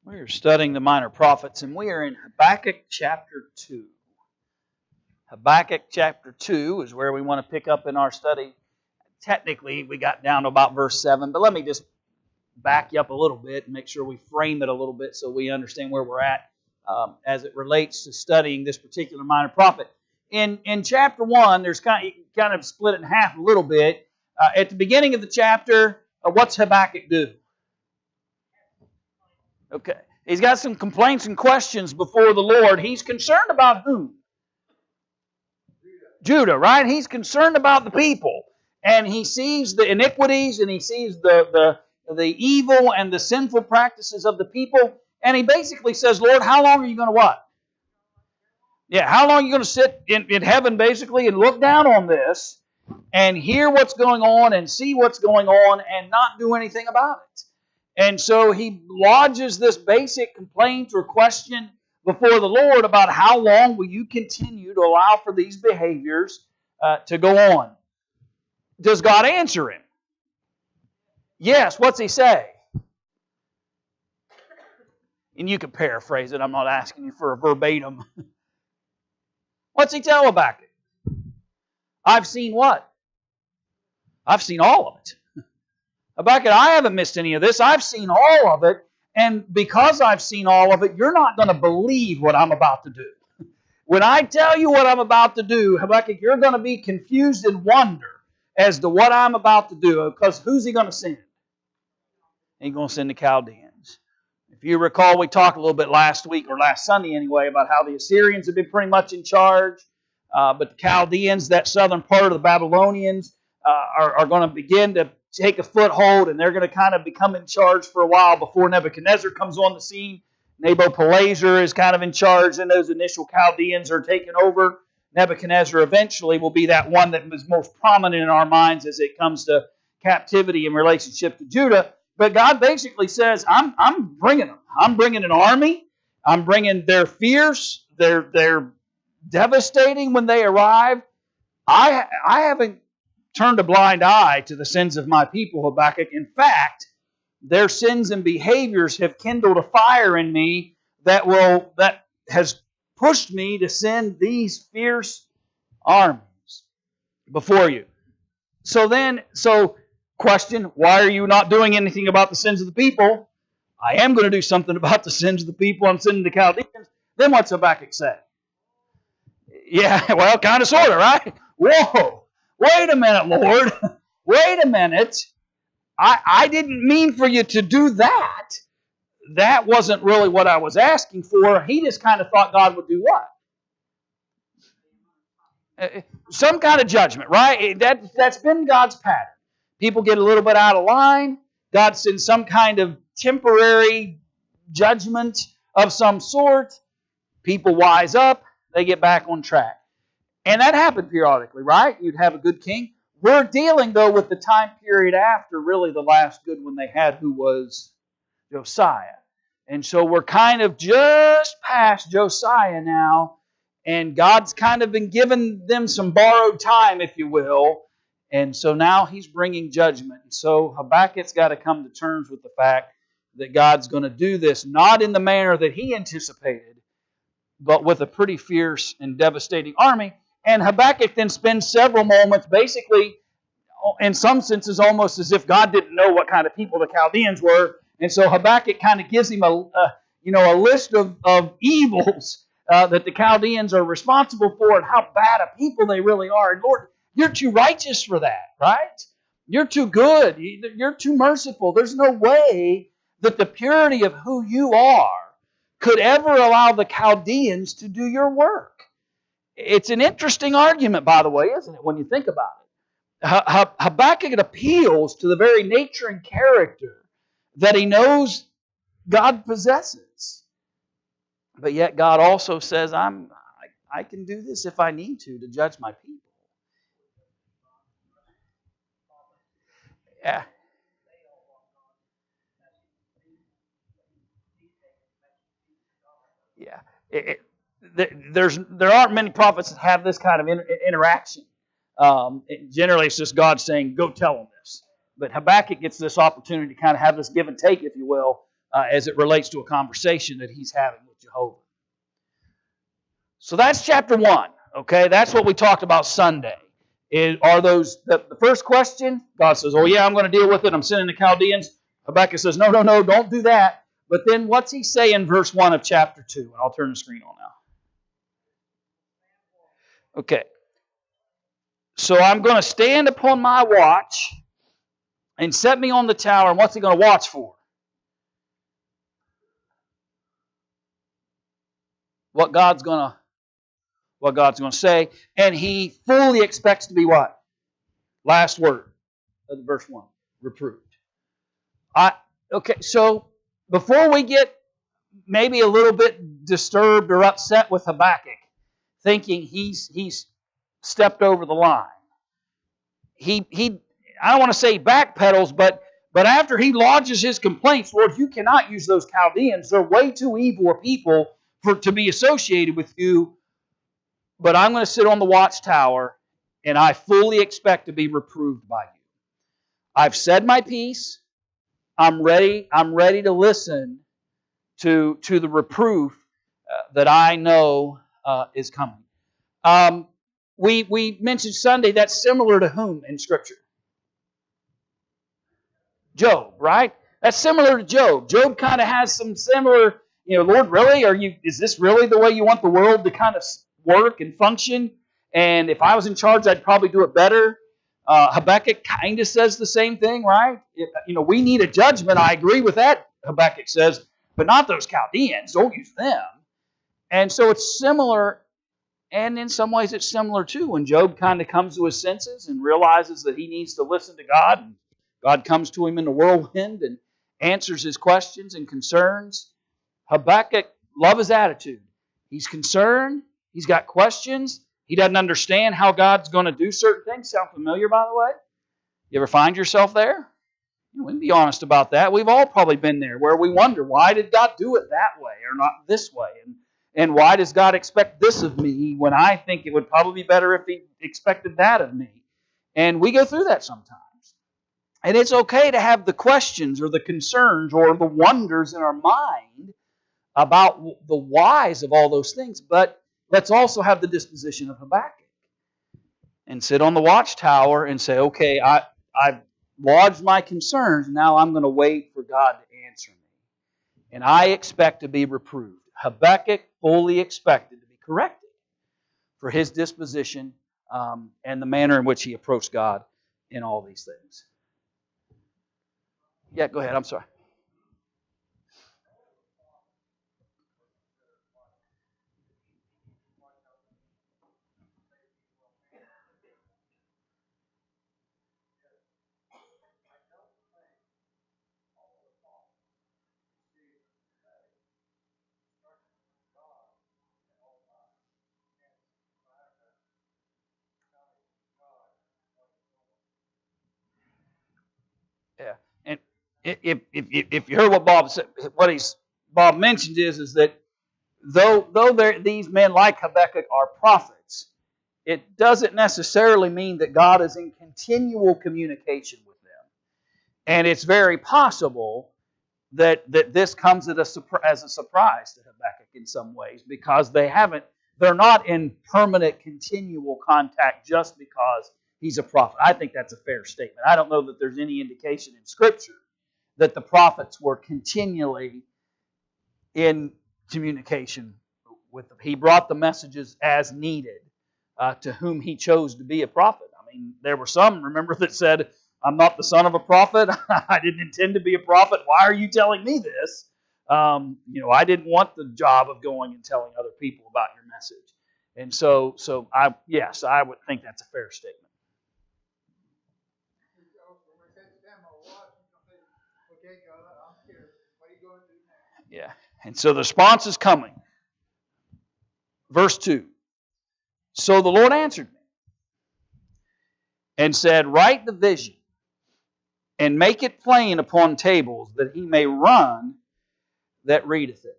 We are studying the minor prophets, and we are in Habakkuk chapter 2. Habakkuk chapter 2 is where we want to pick up in our study. Technically, we got down to about verse 7, but let me just back you up a little bit and make sure we frame it a little bit so we understand where we're at as it relates to studying this particular minor prophet. In chapter 1, there's kind of split it in half a little bit. At the beginning of the chapter, what's Habakkuk do? Okay. He's got some complaints and questions before the Lord. He's concerned about whom? Judah, right? He's concerned about the people. And he sees the iniquities and he sees the evil and the sinful practices of the people. And he basically says, Lord, how long are you going to what? Yeah, how long are you going to sit in heaven basically and look down on this and hear what's going on and see what's going on and not do anything about it? And so he lodges this basic complaint or question before the Lord about how long will you continue to allow for these behaviors to go on. Does God answer him? Yes. What's he say? And you can paraphrase it. I'm not asking you for a verbatim. What's he tell Habakkuk? I've seen what? I've seen all of it. Habakkuk, I haven't missed any of this. I've seen all of it. And because I've seen all of it, you're not going to believe what I'm about to do. When I tell you what I'm about to do, Habakkuk, you're going to be confused and wonder as to what I'm about to do. Because who's he going to send? He's going to send the Chaldeans. If you recall, we talked a little bit last week, or last Sunday anyway, about how the Assyrians have been pretty much in charge. But the Chaldeans, that southern part of the Babylonians, are going to begin to take a foothold, and they're going to kind of become in charge for a while before Nebuchadnezzar comes on the scene. Nabopolassar is kind of in charge, and those initial Chaldeans are taken over. Nebuchadnezzar eventually will be that one that was most prominent in our minds as it comes to captivity in relationship to Judah. But God basically says, I'm bringing them. I'm bringing an army. I'm bringing their fierce. They're devastating when they arrive. I haven't turned a blind eye to the sins of my people, Habakkuk. In fact, their sins and behaviors have kindled a fire in me that has pushed me to send these fierce armies before you. So question, why are you not doing anything about the sins of the people? I am going to do something about the sins of the people. I'm sending the Chaldeans. Then what's Habakkuk say? Yeah, well, kind of, sort of, right? Whoa. Wait a minute, Lord. Wait a minute. I didn't mean for you to do that. That wasn't really what I was asking for. He just kind of thought God would do what? Some kind of judgment, right? That's been God's pattern. People get a little bit out of line. God sends some kind of temporary judgment of some sort. People wise up. They get back on track. And that happened periodically, right? You'd have a good king. We're dealing, though, with the time period after really the last good one they had, who was Josiah. And so we're kind of just past Josiah now, and God's kind of been giving them some borrowed time, if you will. And so now He's bringing judgment. And so Habakkuk's got to come to terms with the fact that God's going to do this, not in the manner that he anticipated, but with a pretty fierce and devastating army. And Habakkuk then spends several moments basically, in some senses, almost as if God didn't know what kind of people the Chaldeans were. And so Habakkuk kind of gives him a list of evils that the Chaldeans are responsible for and how bad a people they really are. And Lord, you're too righteous for that, right? You're too good. You're too merciful. There's no way that the purity of who you are could ever allow the Chaldeans to do your work. It's an interesting argument, by the way, isn't it, when you think about it? Habakkuk appeals to the very nature and character that he knows God possesses. But yet God also says, I can do this if I need to judge my people. Yeah. Yeah. There aren't many prophets that have this kind of interaction. Generally, it's just God saying, go tell them this. But Habakkuk gets this opportunity to kind of have this give and take, if you will, as it relates to a conversation that he's having with Jehovah. So that's chapter 1. Okay, that's what we talked about Sunday. Are those the first question? God says, "Oh yeah, I'm going to deal with it. I'm sending the Chaldeans." Habakkuk says, "No, don't do that." But then what's he say in verse 1 of chapter 2? And I'll turn the screen on now. Okay. So I'm going to stand upon my watch and set me on the tower. And what's he going to watch for? What God's going to say. And he fully expects to be what? Last word of verse 1. Reproved. Okay, so before we get maybe a little bit disturbed or upset with Habakkuk, thinking he's stepped over the line, he I don't want to say backpedals, but after he lodges his complaints, Lord, you cannot use those Chaldeans. They're way too evil a people to be associated with you. But I'm going to sit on the watchtower, and I fully expect to be reproved by you. I've said my piece. I'm ready to listen to the reproof that I know is coming. We mentioned Sunday that's similar to whom in Scripture? Job, right? That's similar to Job. Job kind of has some similar, Lord, really? Is this really the way you want the world to kind of work and function? And if I was in charge, I'd probably do it better. Habakkuk kind of says the same thing, right? We need a judgment. I agree with that, Habakkuk says, but not those Chaldeans. Don't use them. And so it's similar, and in some ways it's similar too, when Job kind of comes to his senses and realizes that he needs to listen to God, and God comes to him in the whirlwind and answers his questions and concerns. Habakkuk, love his attitude. He's concerned. He's got questions. He doesn't understand how God's going to do certain things. Sound familiar, by the way? You ever find yourself there? We can be honest about that. We've all probably been there where we wonder, why did God do it that way or not this way? And why does God expect this of me when I think it would probably be better if He expected that of me? And we go through that sometimes. And it's okay to have the questions or the concerns or the wonders in our mind about the whys of all those things. But let's also have the disposition of Habakkuk and sit on the watchtower and say, okay, I've lodged my concerns. Now I'm going to wait for God to answer me. And I expect to be reproved. Habakkuk fully expected to be corrected for his disposition and the manner in which he approached God in all these things. Yeah, go ahead. I'm sorry. Yeah, and if you heard what Bob said, Bob mentioned is that though these men like Habakkuk are prophets, it doesn't necessarily mean that God is in continual communication with them, and it's very possible that this comes as a surprise to Habakkuk in some ways because they're not in permanent, continual contact just because he's a prophet. I think that's a fair statement. I don't know that there's any indication in Scripture that the prophets were continually in communication with them. He brought the messages as needed to whom he chose to be a prophet. I mean, there were some, remember, that said, I'm not the son of a prophet. I didn't intend to be a prophet. Why are you telling me this? I didn't want the job of going and telling other people about your message. And so I would think that's a fair statement. Yeah. And so the response is coming. Verse 2. So the Lord answered me and said, write the vision and make it plain upon tables that he may run that readeth it.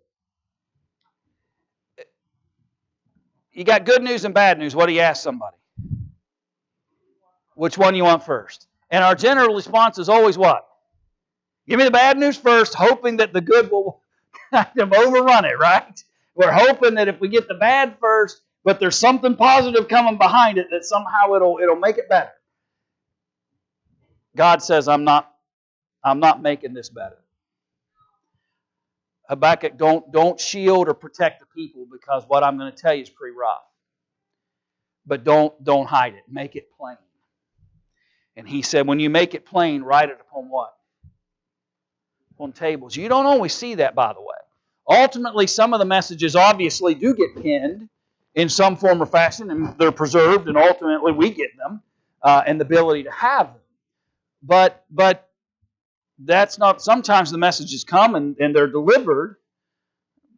You got good news and bad news. What do you ask somebody? Which one you want first? And our general response is always what? Give me the bad news first, hoping that the good will kind of overrun it, right? We're hoping that if we get the bad first, but there's something positive coming behind it, that somehow it'll make it better. God says, I'm not making this better. Habakkuk, don't shield or protect the people, because what I'm going to tell you is pretty rough. But don't hide it. Make it plain. And he said, when you make it plain, write it upon what? On tables. You don't always see that, by the way. Ultimately, some of the messages obviously do get pinned in some form or fashion, and they're preserved, and ultimately we get them and the ability to have them. But that's not. Sometimes the messages come and they're delivered.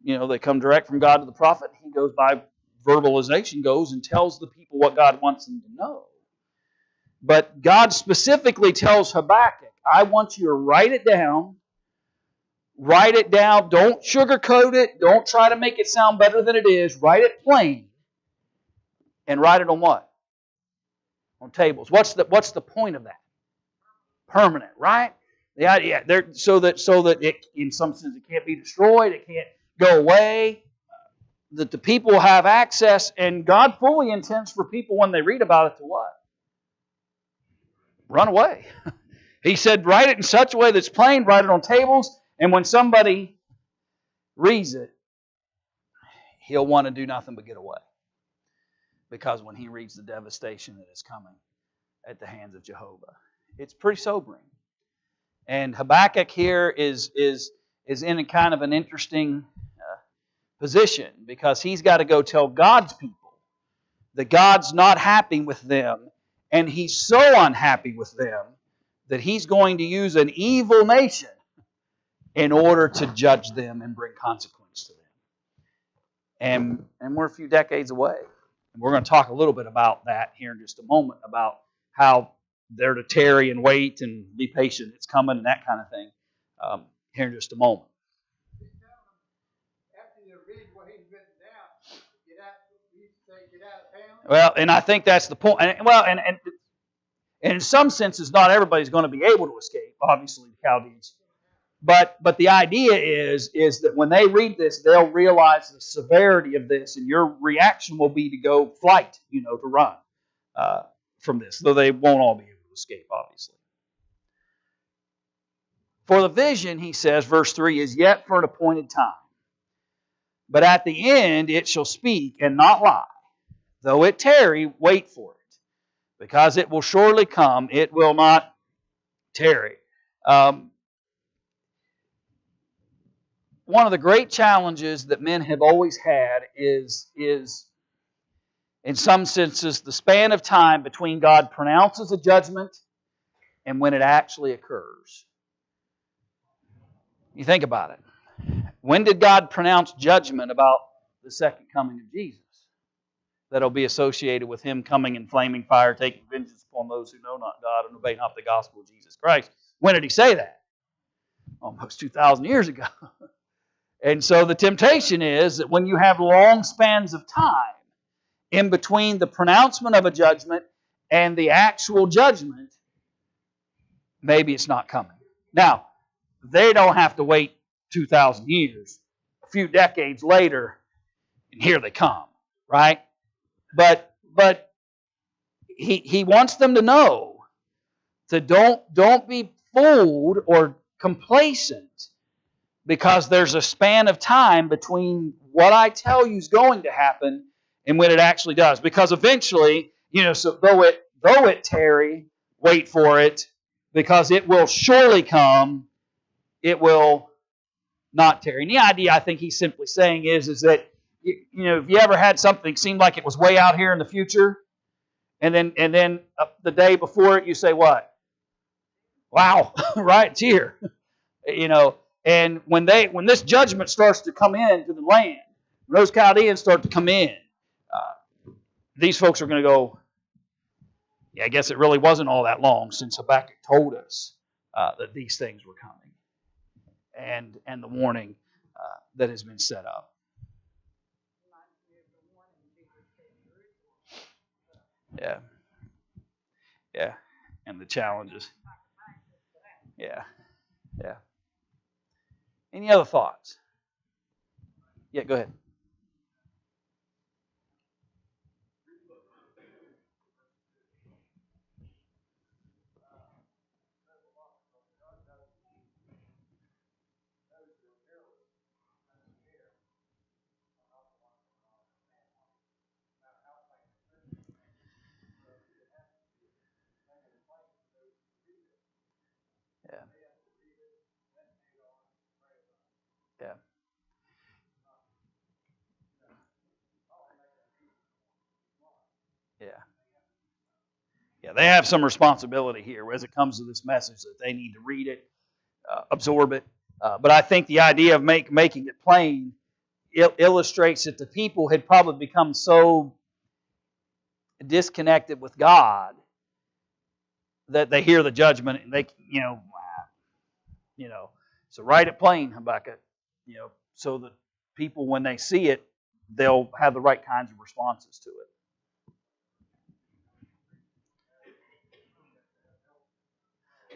They come direct from God to the prophet. He goes by verbalization, goes and tells the people what God wants them to know. But God specifically tells Habakkuk, I want you to write it down. Write it down. Don't sugarcoat it. Don't try to make it sound better than it is. Write it plain. And write it on what? On tables. What's the point of that? Permanent, right? The idea so that it, in some sense, it can't be destroyed. It can't go away. That the people have access, and God fully intends for people when they read about it to what? Run away. He said, write it in such a way that's plain. Write it on tables. And when somebody reads it, he'll want to do nothing but get away. Because when he reads the devastation that is coming at the hands of Jehovah, it's pretty sobering. And Habakkuk here is in a kind of an interesting position, because he's got to go tell God's people that God's not happy with them, and He's so unhappy with them that He's going to use an evil nation in order to judge them and bring consequence to them. And we're a few decades away. And we're going to talk a little bit about that here in just a moment, about how they're to tarry and wait and be patient. It's coming and that kind of thing here in just a moment. After you read what he's written down, get out of town. Well, and I think that's the point. And in some senses, not everybody's going to be able to escape, obviously, the Chaldeans. But the idea is that when they read this, they'll realize the severity of this, and your reaction will be to go flight, to run from this, though they won't all be able to escape, obviously. For the vision, he says, verse 3, is yet for an appointed time. But at the end it shall speak and not lie. Though it tarry, wait for it, because it will surely come, it will not tarry. One of the great challenges that men have always had is, in some senses, the span of time between God pronounces a judgment and when it actually occurs. You think about it. When did God pronounce judgment about the second coming of Jesus? That'll be associated with Him coming in flaming fire, taking vengeance upon those who know not God and obey not the gospel of Jesus Christ. When did He say that? Almost 2,000 years ago. And so the temptation is that when you have long spans of time in between the pronouncement of a judgment and the actual judgment, maybe it's not coming. Now, they don't have to wait 2,000 years. A few decades later, and here they come, right? But he wants them to know that don't be fooled or complacent, because there's a span of time between what I tell you is going to happen and when it actually does. Because eventually, so though it tarry, wait for it, because it will surely come, it will not tarry. And the idea I think he's simply saying is that, if you ever had something seem like it was way out here in the future, and then the day before it you say what? Wow, right, it's here. And when this judgment starts to come into the land, when those Chaldeans start to come in, these folks are going to go, yeah, I guess it really wasn't all that long since Habakkuk told us that these things were coming, and the warning that has been set up. Yeah, and the challenges. Yeah. Yeah. Any other thoughts? Yeah, go ahead. Yeah. Yeah. Yeah. Yeah, they have some responsibility here as it comes to this message that they need to read it, absorb it. But I think the idea of making it plain illustrates that the people had probably become so disconnected with God that they hear the judgment and they, you know. So write it plain, Habakkuk, so that people, when they see it, they'll have the right kinds of responses to it.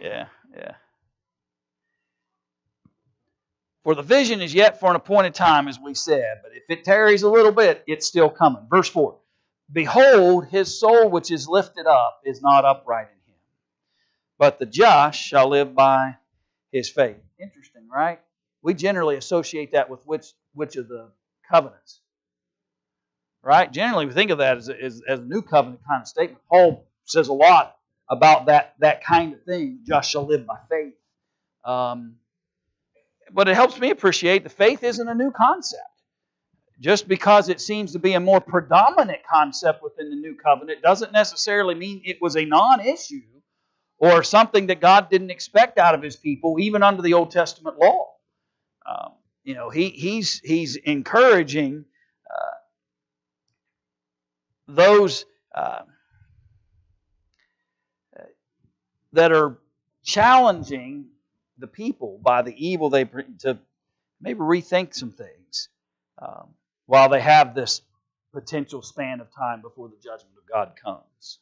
Yeah, yeah. For the vision is yet for an appointed time, as we said, but if it tarries a little bit, it's still coming. Verse 4. Behold, his soul which is lifted up is not upright in him, but the just shall live by his faith. Interesting, right? We generally associate that with which of the covenants, right? Generally, we think of that as a new covenant kind of statement. Paul says a lot about that kind of thing. Just shall live by faith. But it helps me appreciate that faith isn't a new concept. Just because it seems to be a more predominant concept within the new covenant doesn't necessarily mean it was a non-issue or something that God didn't expect out of His people, even under the Old Testament law. He's encouraging those that are challenging the people by the evil they bring to maybe rethink some things while they have this potential span of time before the judgment of God comes.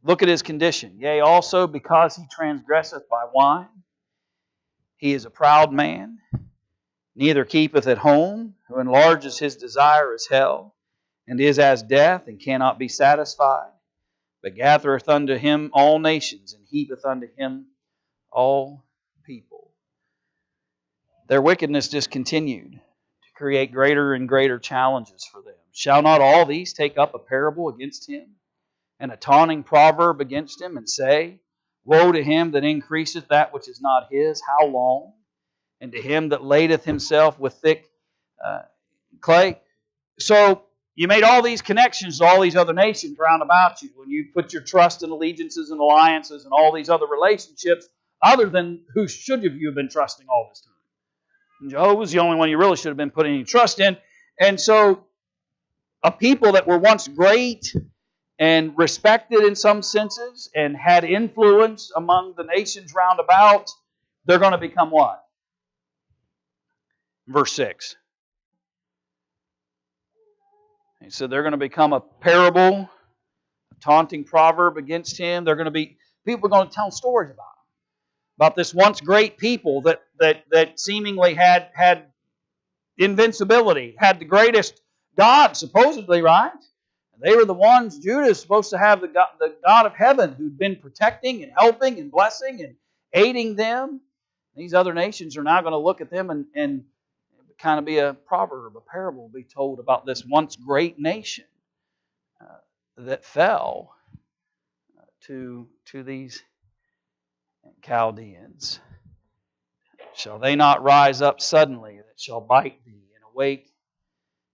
Look at his condition. Yea, also because he transgresseth by wine, he is a proud man, neither keepeth at home, who enlarges his desire as hell, and is as death, and cannot be satisfied, but gathereth unto him all nations, and heapeth unto him all people. Their wickedness discontinued to create greater and greater challenges for them. Shall not all these take up a parable against him, and a taunting proverb against him, and say, Woe to him that increaseth that which is not his, how long? And to him that ladeth himself with thick clay. So you made all these connections to all these other nations round about you when you put your trust in allegiances and alliances and all these other relationships other than who should you have been trusting all this time? And Jehovah was the only one you really should have been putting any trust in. And so a people that were once great and respected in some senses and had influence among the nations round about, they're going to become what? Verse 6. He said they're going to become a parable, a taunting proverb against him. People are going to tell stories about this once great people that seemingly had invincibility, had the greatest God, supposedly, right? They were the ones, Judah is supposed to have the God of heaven who'd been protecting and helping and blessing and aiding them. These other nations are now going to look at them and kind of be a proverb, a parable be told about this once great nation that fell to these Chaldeans. Shall they not rise up suddenly that shall bite thee, and awake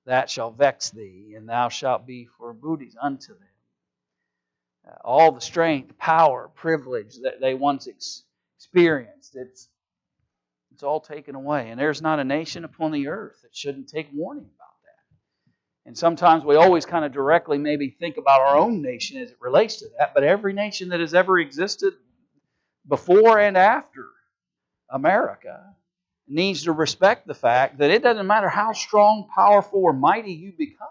that shall vex thee, and thou shalt be for booties unto them. All the strength, power, privilege that they once experienced, it's all taken away. And there's not a nation upon the earth that shouldn't take warning about that. And sometimes we always kind of directly maybe think about our own nation as it relates to that, but every nation that has ever existed before and after America needs to respect the fact that it doesn't matter how strong, powerful, or mighty you become.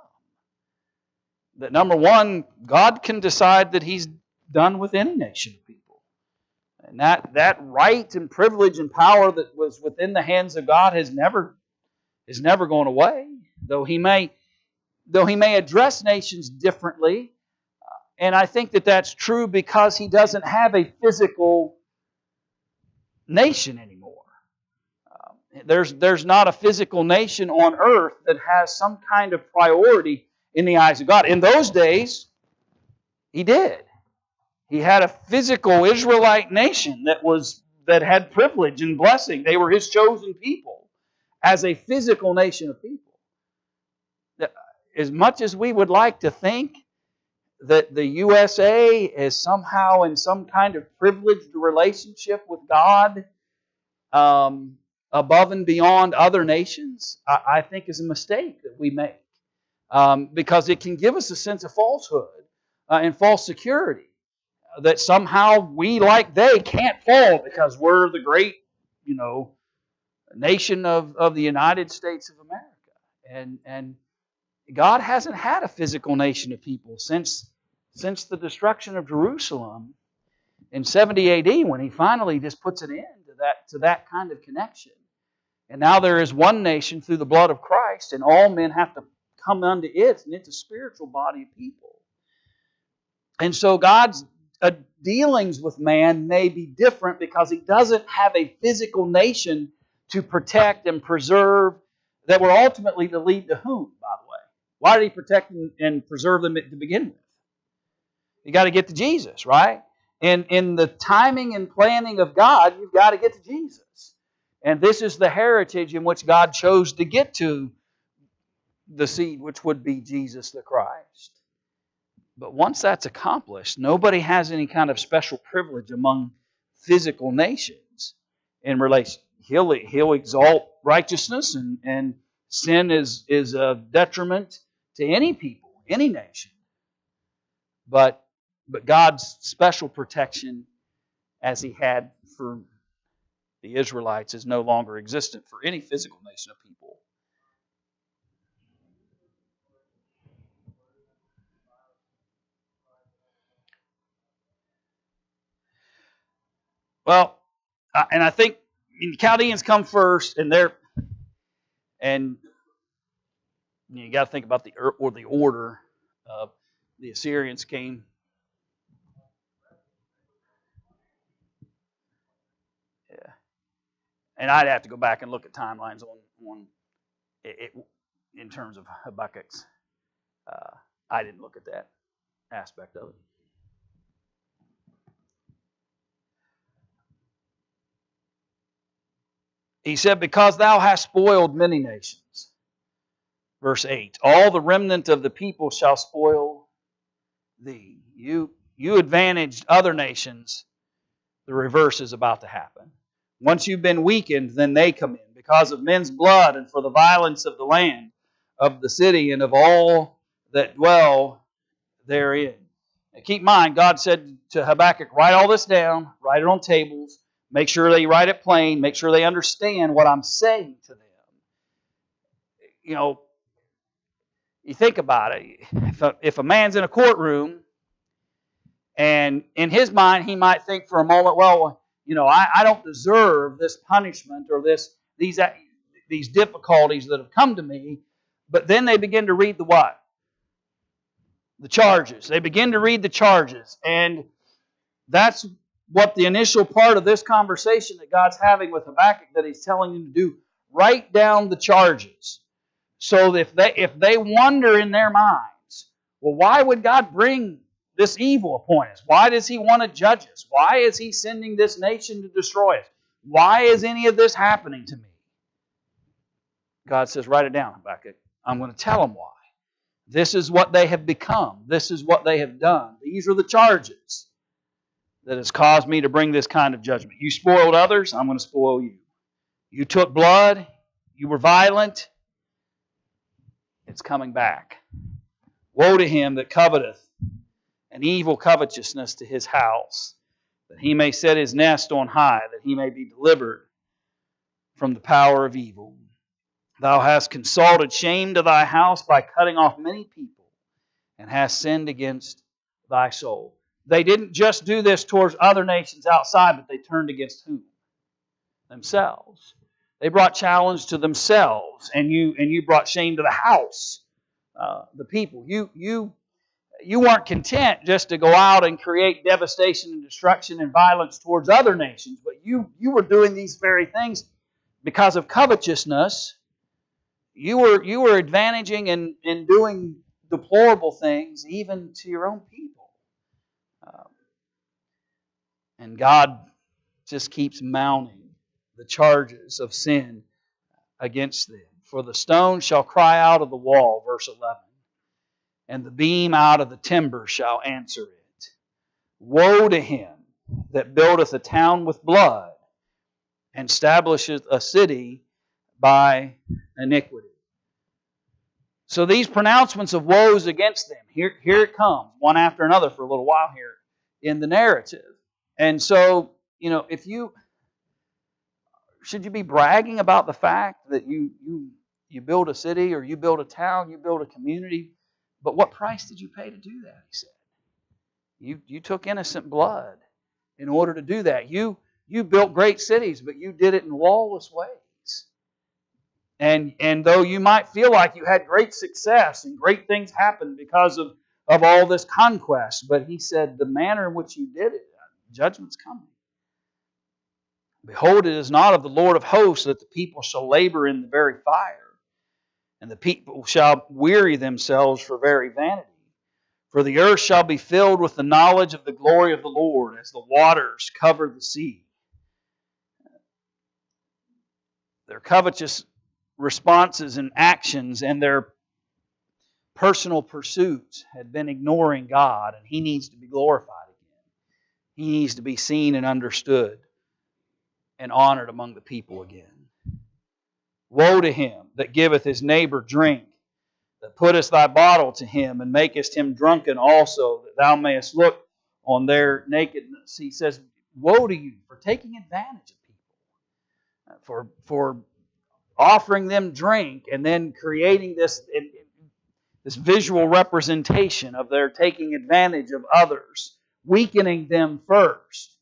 That number one, God can decide that He's done with any nation of people. And that right and privilege and power that was within the hands of God is never going away. Though He may address nations differently, and I think that that's true because He doesn't have a physical nation anymore. There's not a physical nation on earth that has some kind of priority in the eyes of God. In those days, He did. He had a physical Israelite nation that had privilege and blessing. They were His chosen people as a physical nation of people. As much as we would like to think that the USA is somehow in some kind of privileged relationship with God above and beyond other nations, I think is a mistake that we make. Because it can give us a sense of falsehood and false security. That somehow we, like they, can't fall because we're the great, nation of the United States of America. And God hasn't had a physical nation of people since the destruction of Jerusalem in 70 AD, when He finally just puts an end to that kind of connection. And now there is one nation through the blood of Christ, and all men have to come unto it, and it's a spiritual body of people. And so God's dealings with man may be different because He doesn't have a physical nation to protect and preserve that were ultimately to lead to whom, by the way? Why did He protect and preserve them to begin with? You got to get to Jesus, right? And in the timing and planning of God, you've got to get to Jesus. And this is the heritage in which God chose to get to the seed, which would be Jesus the Christ. But once that's accomplished, nobody has any kind of special privilege among physical nations in relation. He'll exalt righteousness, and sin is a detriment to any people, any nation. But God's special protection, as He had for the Israelites, is no longer existent for any physical nation of people. Well, and I think the Chaldeans come first, and you got to think about the order. The Assyrians came. Yeah, and I'd have to go back and look at timelines on it in terms of Habakkuk's. I didn't look at that aspect of it. He said, because thou hast spoiled many nations. Verse 8, all the remnant of the people shall spoil thee. You advantaged other nations. The reverse is about to happen. Once you've been weakened, then they come in. Because of men's blood and for the violence of the land, of the city, and of all that dwell therein. Now keep in mind, God said to Habakkuk, write all this down, write it on tables, make sure they write it plain, make sure they understand what I'm saying to them. You think about it. If a man's in a courtroom, and in his mind he might think for a moment, well, I don't deserve this punishment or these difficulties that have come to me. But then they begin to read the what? The charges. They begin to read the charges. And that's what the initial part of this conversation that God's having with Habakkuk, that He's telling him to do. Write down the charges. So if they wonder in their minds, well, why would God bring this evil upon us? Why does He want to judge us? Why is He sending this nation to destroy us? Why is any of this happening to me? God says, write it down, Habakkuk. I'm going to tell them why. This is what they have become. This is what they have done. These are the charges that has caused me to bring this kind of judgment. You spoiled others, I'm going to spoil you. You took blood, you were violent, it's coming back. Woe to him that coveteth an evil covetousness to his house, that he may set his nest on high, that he may be delivered from the power of evil. Thou hast consulted shame to thy house by cutting off many people, and hast sinned against thy soul. they didn't just do this towards other nations outside, but they turned against whom? Themselves. They brought challenge to themselves, and you brought shame to the house, the people. You weren't content just to go out and create devastation and destruction and violence towards other nations, but you were doing these very things because of covetousness. You were advantaging and doing deplorable things even to your own people. And God just keeps mounting the charges of sin against them. For the stone shall cry out of the wall, verse 11, and the beam out of the timber shall answer it. Woe to him that buildeth a town with blood, and establisheth a city by iniquity. So these pronouncements of woes against them, here it comes, one after another for a little while here in the narrative. And so, should you be bragging about the fact that you build a city or you build a town, you build a community? But what price did you pay to do that? He said. You took innocent blood in order to do that. You built great cities, but you did it in lawless ways. And though you might feel like you had great success and great things happened because of all this conquest, but he said the manner in which you did it, judgment's coming. Behold, it is not of the Lord of hosts that the people shall labor in the very fire, and the people shall weary themselves for very vanity. For the earth shall be filled with the knowledge of the glory of the Lord, as the waters cover the sea. Their covetous responses and actions and their personal pursuits had been ignoring God, and He needs to be glorified again. He needs to be seen and understood and honored among the people again. Woe to him that giveth his neighbor drink, that puttest thy bottle to him, and makest him drunken also, that thou mayest look on their nakedness. He says, woe to you for taking advantage of people, for offering them drink, and then creating this visual representation of their taking advantage of others, weakening them first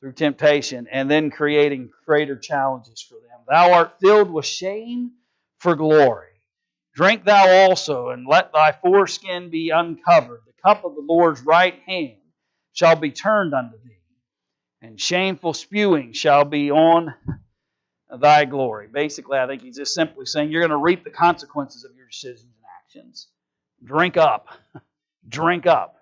through temptation, and then creating greater challenges for them. Thou art filled with shame for glory. Drink thou also, and let thy foreskin be uncovered. The cup of the Lord's right hand shall be turned unto thee, and shameful spewing shall be on thy glory. Basically, I think he's just simply saying you're going to reap the consequences of your decisions and actions. Drink up. Drink up.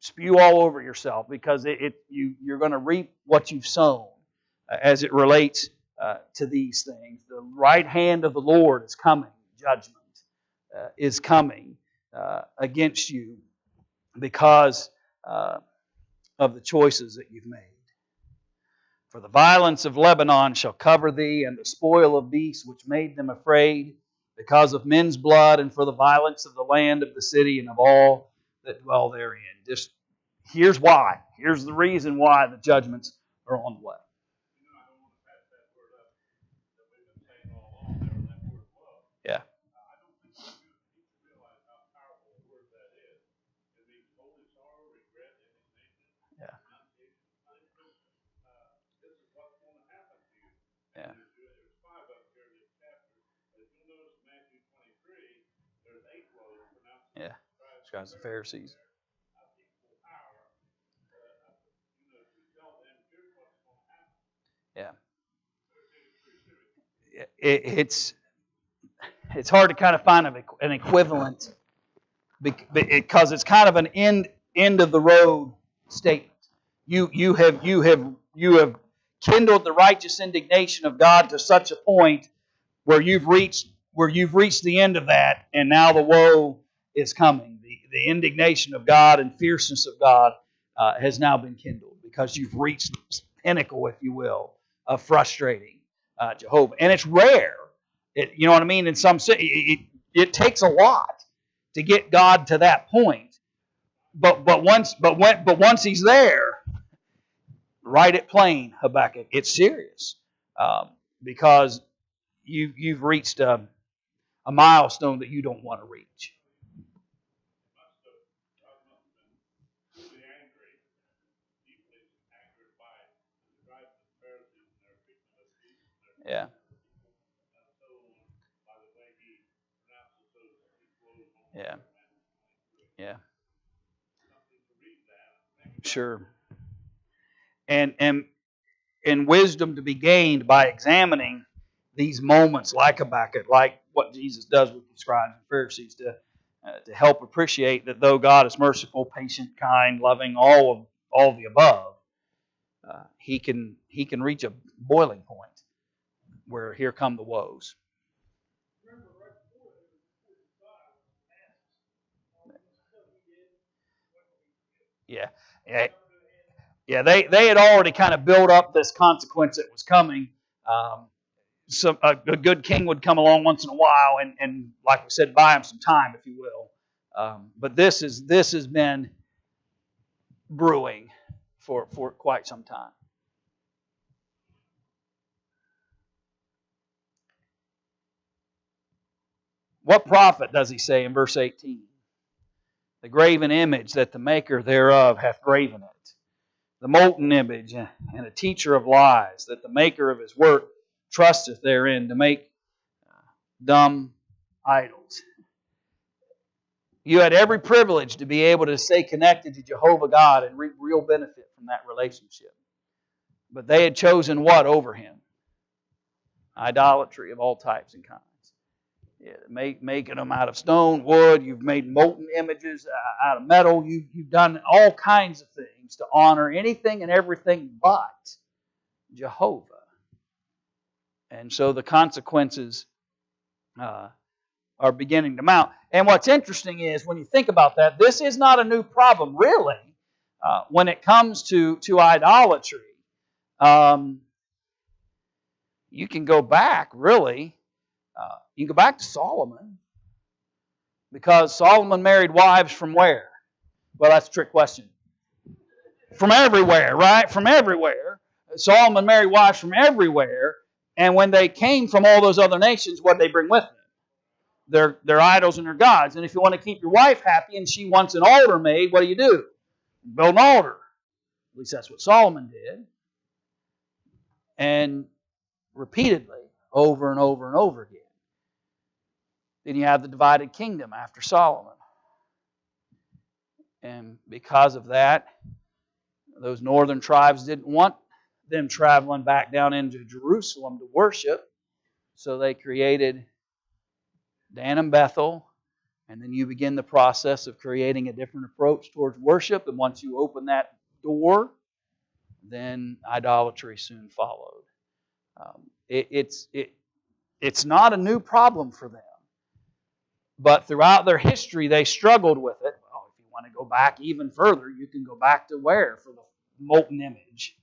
Spew all over yourself, because you're going to reap what you've sown as it relates to these things. The right hand of the Lord is coming. Judgment is coming against you because of the choices that you've made. For the violence of Lebanon shall cover thee, and the spoil of beasts which made them afraid, because of men's blood, and for the violence of the land of the city and of all that dwell therein. Just here's why. Here's the reason why the judgments are on the way. Yeah. Yeah. Yeah. Yeah. Scribes and Pharisees. Yeah. It's hard to kind of find an equivalent because it's kind of an end of the road statement. You have kindled the righteous indignation of God to such a point where you've reached the end of that, and now the woe is coming. The indignation of God and fierceness of God has now been kindled because you've reached this pinnacle, if you will, of frustrating Jehovah. And it's rare. You know what I mean? In some it takes a lot to get God to that point. But once He's there, write it plain, Habakkuk. It's serious because you've reached a milestone that you don't want to reach. Yeah. Yeah. Yeah. Sure. And wisdom to be gained by examining these moments like Habakkuk, like what Jesus does with the scribes and Pharisees, to help appreciate that though God is merciful, patient, kind, loving, all of the above, he can reach a boiling point where here come the woes. Yeah, yeah, yeah. They had already kind of built up this consequence that was coming. So a good king would come along once in a while, and like we said, buy him some time, if you will. But this has been brewing for quite some time. What profit does he say in verse 18? The graven image that the maker thereof hath graven it, the molten image, and a teacher of lies, that the maker of his work trusteth therein to make dumb idols. You had every privilege to be able to stay connected to Jehovah God and reap real benefit from that relationship. But they had chosen what over him? Idolatry of all types and kinds. Yeah, making them out of stone, wood. You've made molten images out of metal. You've done all kinds of things to honor anything and everything but Jehovah. And so the consequences are beginning to mount. And what's interesting is, when you think about that, this is not a new problem, really, when it comes to idolatry. You can go back, really. You can go back to Solomon, because Solomon married wives from where? Well, that's a trick question. From everywhere, right? From everywhere. Solomon married wives from everywhere, and when they came from all those other nations, what did they bring with them? Their idols and their gods. And if you want to keep your wife happy and she wants an altar made, what do? Build an altar. At least that's what Solomon did. And repeatedly, over and over and over again. Then you have the divided kingdom after Solomon. And because of that, those northern tribes didn't want them traveling back down into Jerusalem to worship. So they created Dan and Bethel. And then you begin the process of creating a different approach towards worship. And once you open that door, then idolatry soon followed. It's not a new problem for them. But throughout their history, they struggled with it. Well, if you want to go back even further, you can go back to where for the molten image?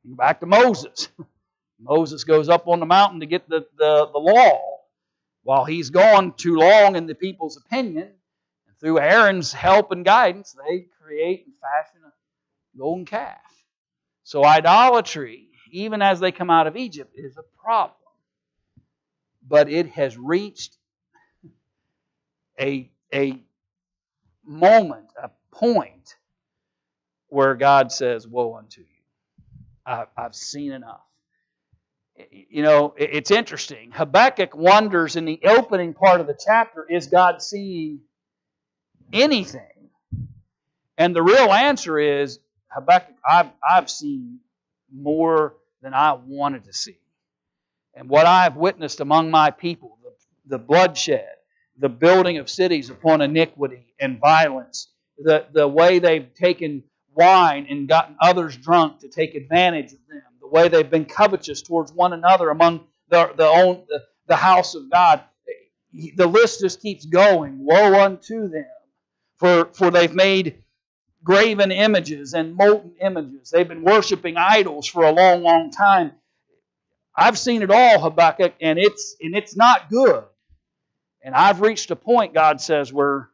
You go back to Moses. Moses goes up on the mountain to get the law. While he's gone too long in the people's opinion, and through Aaron's help and guidance, they create and fashion a golden calf. So idolatry, even as they come out of Egypt, is a problem. But it has reached a moment, a point, where God says, woe unto you. I've seen enough. You know, it's interesting. Habakkuk wonders in the opening part of the chapter, is God seeing anything? And the real answer is, Habakkuk, I've seen more than I wanted to see. And what I have witnessed among my people, the bloodshed, the building of cities upon iniquity and violence, the way they've taken wine and gotten others drunk to take advantage of them, the way they've been covetous towards one another among the house of God. The list just keeps going. Woe unto them, for they've made graven images and molten images. They've been worshiping idols for a long, long time. I've seen it all, Habakkuk, and it's not good. And I've reached a point, God says, where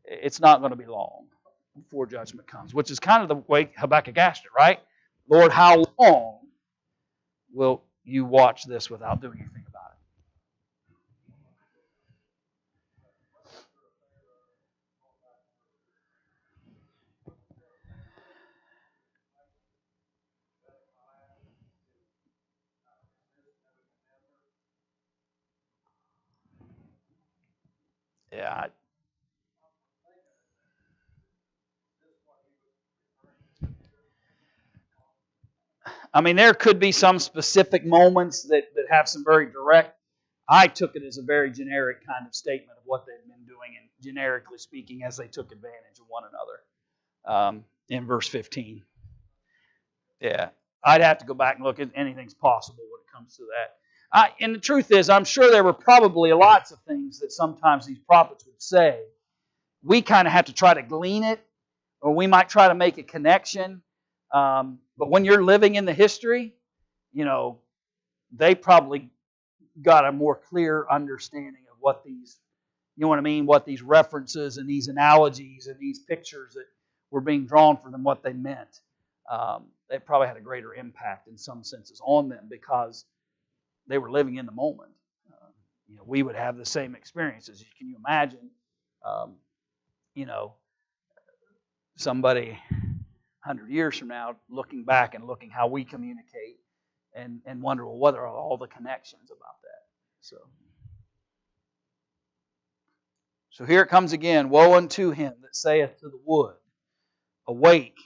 it's not going to be long before judgment comes, which is kind of the way Habakkuk asked it, right? Lord, how long will you watch this without doing anything about it? Yeah. I mean, there could be some specific moments that have some very direct. I took it as a very generic kind of statement of what they've been doing, and generically speaking, as they took advantage of one another in verse 15. Yeah, I'd have to go back and look at anything's possible when it comes to that. And the truth is, I'm sure there were probably lots of things that sometimes these prophets would say. We kind of have to try to glean it, or we might try to make a connection. But when you're living in the history, they probably got a more clear understanding of what these, what these references and these analogies and these pictures that were being drawn for them, what they meant. They probably had a greater impact in some senses on them because they were living in the moment. We would have the same experiences. Can you imagine, somebody 100 years from now looking back and looking how we communicate and wonder, well, what are all the connections about that? So here it comes again. Woe unto him that saith to the wood, awake,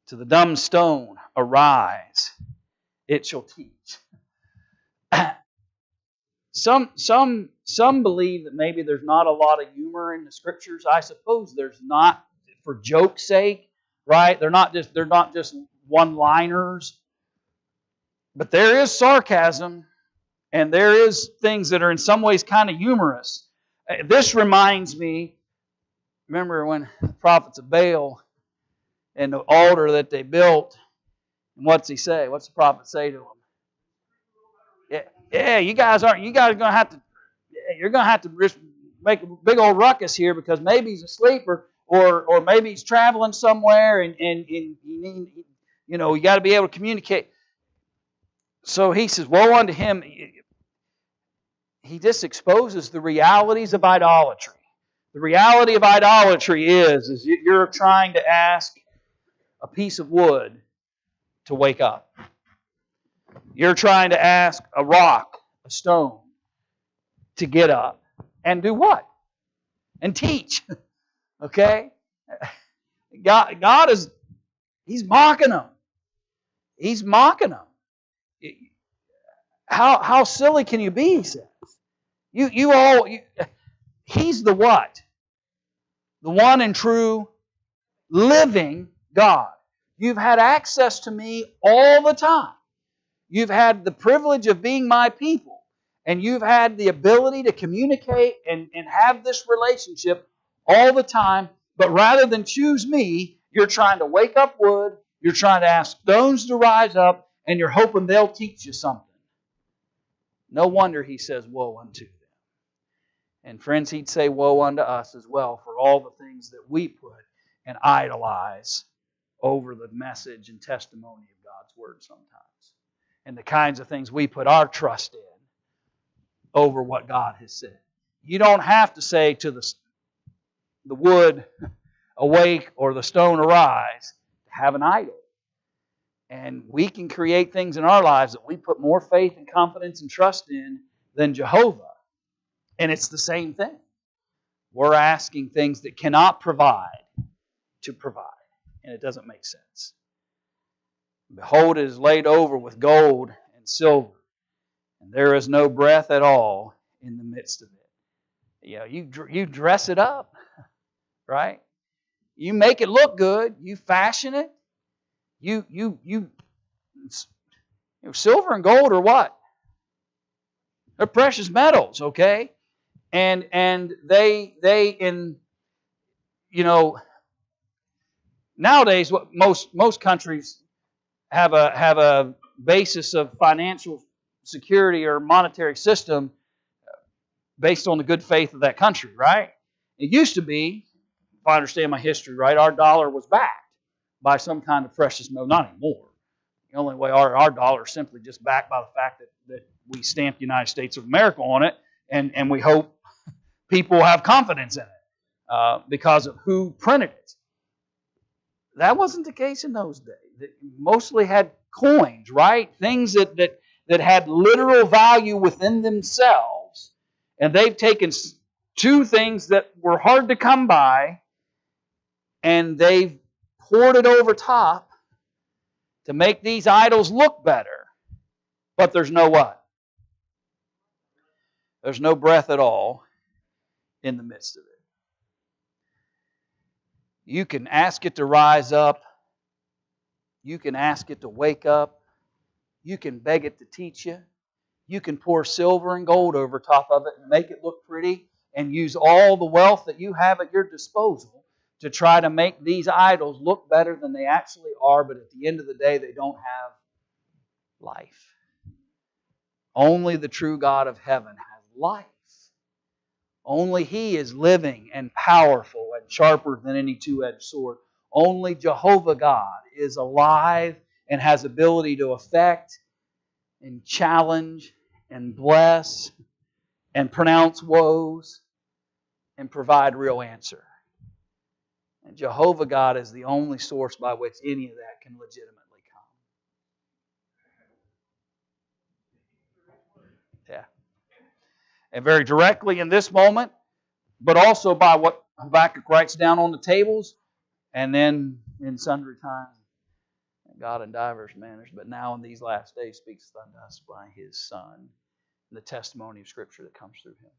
to the dumb stone, arise, it shall teach. Some believe that maybe there's not a lot of humor in the scriptures. I suppose there's not, for joke's sake, right? They're not just one-liners. But there is sarcasm, and there is things that are in some ways kind of humorous. This reminds me, remember when the prophets of Baal and the altar that they built, and what's he say? What's the prophet say to them? Yeah, you guys are going to have to, you're going to have to make a big old ruckus here because maybe he's asleep or maybe he's traveling somewhere and you got to be able to communicate. So he says, woe unto him. He just exposes the realities of idolatry. The reality of idolatry is you're trying to ask a piece of wood to wake up. You're trying to ask a rock, a stone, to get up. And do what? And teach. Okay? God is, He's mocking them. He's mocking them. How silly can you be, he says. He's the what? The one and true living God. You've had access to me all the time. You've had the privilege of being my people. And you've had the ability to communicate and have this relationship all the time. But rather than choose me, you're trying to wake up wood, you're trying to ask stones to rise up, and you're hoping they'll teach you something. No wonder he says, woe unto them. And friends, he'd say woe unto us as well for all the things that we put and idolize over the message and testimony of God's Word sometimes. And the kinds of things we put our trust in over what God has said. You don't have to say to the wood, awake, or the stone, arise, to have an idol. And we can create things in our lives that we put more faith and confidence and trust in than Jehovah. And it's the same thing. We're asking things that cannot provide to provide. And it doesn't make sense. Behold, it is laid over with gold and silver, and there is no breath at all in the midst of it. You dress it up, right? You make it look good. You fashion it. Silver and gold are what? They're precious metals, okay? And they nowadays what most countries have a basis of financial security or monetary system based on the good faith of that country, right? It used to be, if I understand my history right, our dollar was backed by some kind of precious metal. Not anymore. The only way our dollar is simply just backed by the fact that we stamped the United States of America on it, and we hope people have confidence in it because of who printed it. That wasn't the case in those days. They mostly had coins, right? Things that had literal value within themselves. And they've taken two things that were hard to come by, and they've poured it over top to make these idols look better. But there's no what? There's no breath at all in the midst of it. You can ask it to rise up. You can ask it to wake up. You can beg it to teach you. You can pour silver and gold over top of it and make it look pretty and use all the wealth that you have at your disposal to try to make these idols look better than they actually are, but at the end of the day, they don't have life. Only the true God of heaven has life. Only He is living and powerful and sharper than any two-edged sword. Only Jehovah God is alive and has ability to affect and challenge and bless and pronounce woes and provide real answer. And Jehovah God is the only source by which any of that can legitimately come. Yeah. And very directly in this moment, but also by what Habakkuk writes down on the tables, and then in sundry times, God in divers manners, but now in these last days speaks unto us by His Son, and the testimony of Scripture that comes through Him.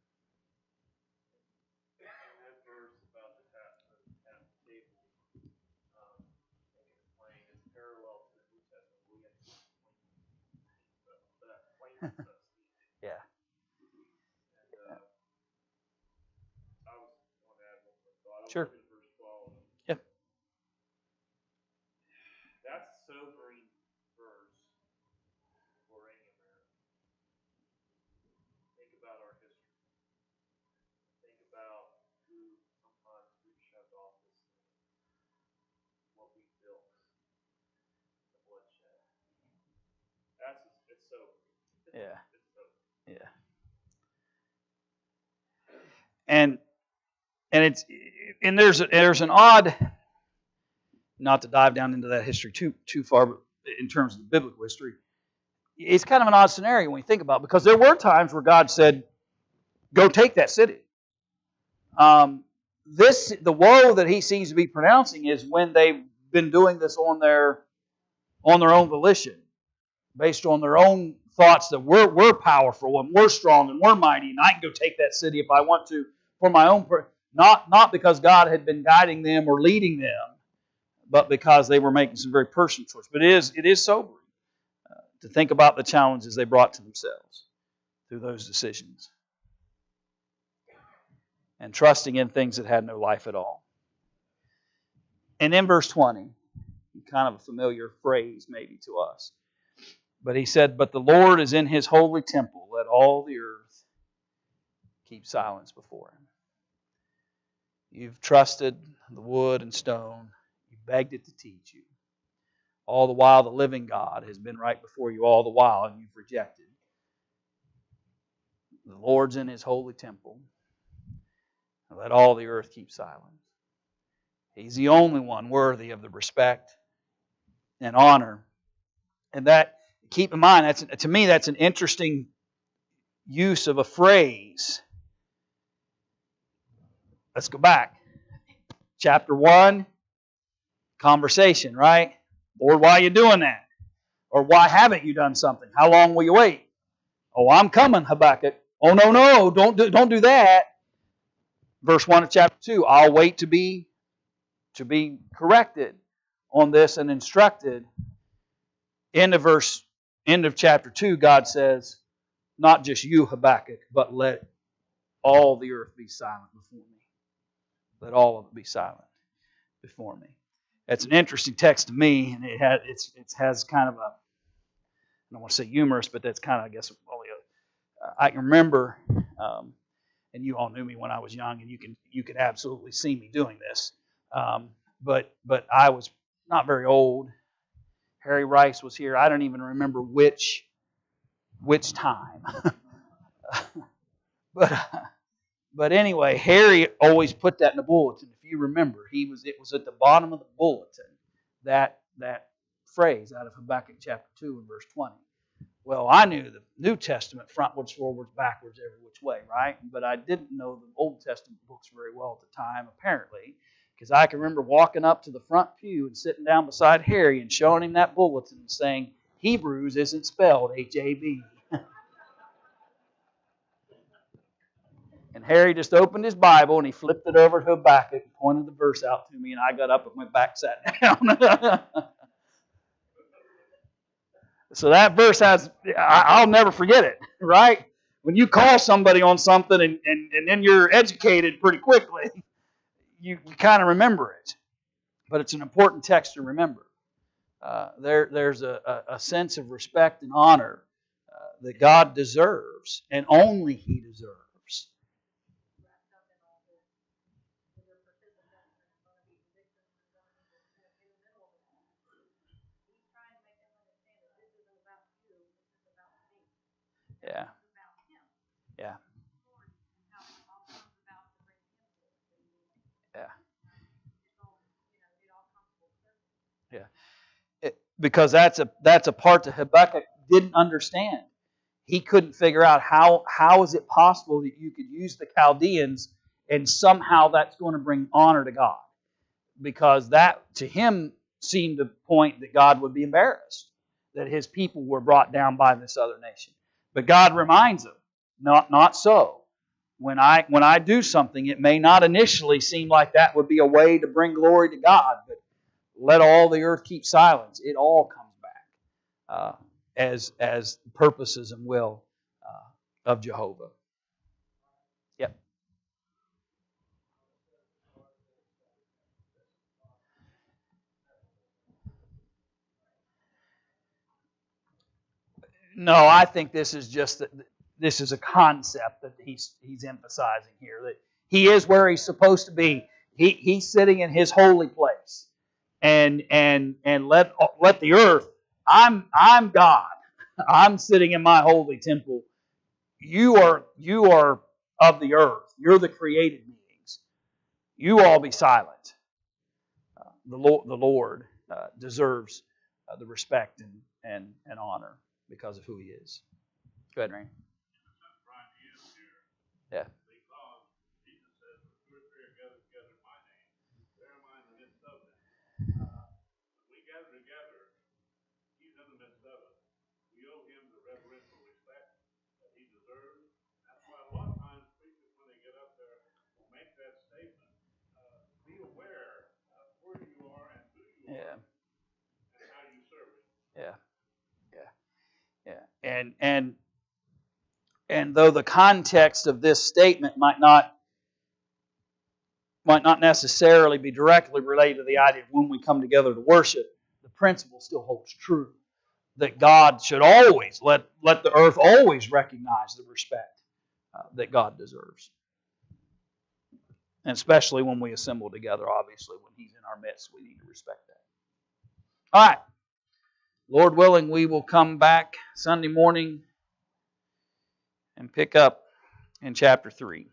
Yeah. Sure. Yep. That's a sobering verse for any American. Think about our history. Think about who sometimes we've shoved off this thing, what we built, the bloodshed. It's sobering. Yeah. It's sobering. Yeah. And there's an odd, not to dive down into that history too far, but in terms of the biblical history, it's kind of an odd scenario when you think about it, because there were times where God said, "Go take that city." The woe that He seems to be pronouncing is when they've been doing this on their own volition, based on their own thoughts that we're powerful and we're strong and we're mighty, and I can go take that city if I want to for my own. Not because God had been guiding them or leading them, but because they were making some very personal choices. But it is sobering to think about the challenges they brought to themselves through those decisions, and trusting in things that had no life at all. And in verse 20, kind of a familiar phrase maybe to us, but he said, "But the Lord is in His holy temple. Let all the earth keep silence before Him." You've trusted the wood and stone. You begged it to teach you. All the while, the living God has been right before you all the while, and you've rejected. The Lord's in His holy temple. Let all the earth keep silent. He's the only one worthy of the respect and honor. And that, keep in mind, to me, that's an interesting use of a phrase. Let's go back. Chapter 1, conversation, right? Lord, why are you doing that? Or why haven't you done something? How long will you wait? Oh, I'm coming, Habakkuk. Oh, no, don't do that. Verse 1 of chapter 2, I'll wait to be corrected on this and instructed. End of chapter 2, God says, not just you, Habakkuk, but let all the earth be silent before me. Let all of it be silent before me. It's an interesting text to me, and it has kind of a, I don't want to say humorous, but that's kind of, I guess, I can remember, and you all knew me when I was young, and you could absolutely see me doing this. But I was not very old. Harry Rice was here. I don't even remember which time. But anyway, Harry always put that in the bulletin. If you remember, it was at the bottom of the bulletin, that phrase out of Habakkuk chapter 2 and verse 20. Well, I knew the New Testament frontwards, forwards, backwards, every which way, right? But I didn't know the Old Testament books very well at the time, apparently, because I can remember walking up to the front pew and sitting down beside Harry and showing him that bulletin and saying, Hebrews isn't spelled H-A-B. And Harry just opened his Bible and he flipped it over to Habakkuk and pointed the verse out to me, and I got up and went back, sat down. So that verse I'll never forget it, right? When you call somebody on something and then you're educated pretty quickly, you kind of remember it. But it's an important text to remember. There's a sense of respect and honor that God deserves, and only He deserves. Yeah. Yeah. Yeah. Yeah. Because that's a part that Habakkuk didn't understand. He couldn't figure out how is it possible that you could use the Chaldeans and somehow that's going to bring honor to God. Because that, to him, seemed to point that God would be embarrassed that His people were brought down by this other nation. But God reminds him, not so. When I do something, it may not initially seem like that would be a way to bring glory to God, but let all the earth keep silence. It all comes back as purposes and will of Jehovah. Yep. No, I think this is just that this is a concept that he's emphasizing here, that he is where he's supposed to be. He's sitting in his holy place, and let the earth. I'm God. I'm sitting in my holy temple. You are of the earth. You're the created beings. You all be silent. The Lord deserves the respect and honor because of who He is. Go ahead, Rain. Yeah. Because Jesus says, "When two or three are gathered together in my name, there am I in the midst of them." When we gather together, He's in the midst of us. We owe Him the reverential respect that He deserves. That's why a lot of times preachers, when they get up there, will make that statement. Be aware of where you are and who you are, and how you serve Him. Yeah. And though the context of this statement might not necessarily be directly related to the idea of when we come together to worship, the principle still holds true. That God should always, let the earth always recognize the respect that God deserves. And especially when we assemble together, obviously, when He's in our midst, we need to respect that. All right. Lord willing, we will come back Sunday morning and pick up in chapter 3.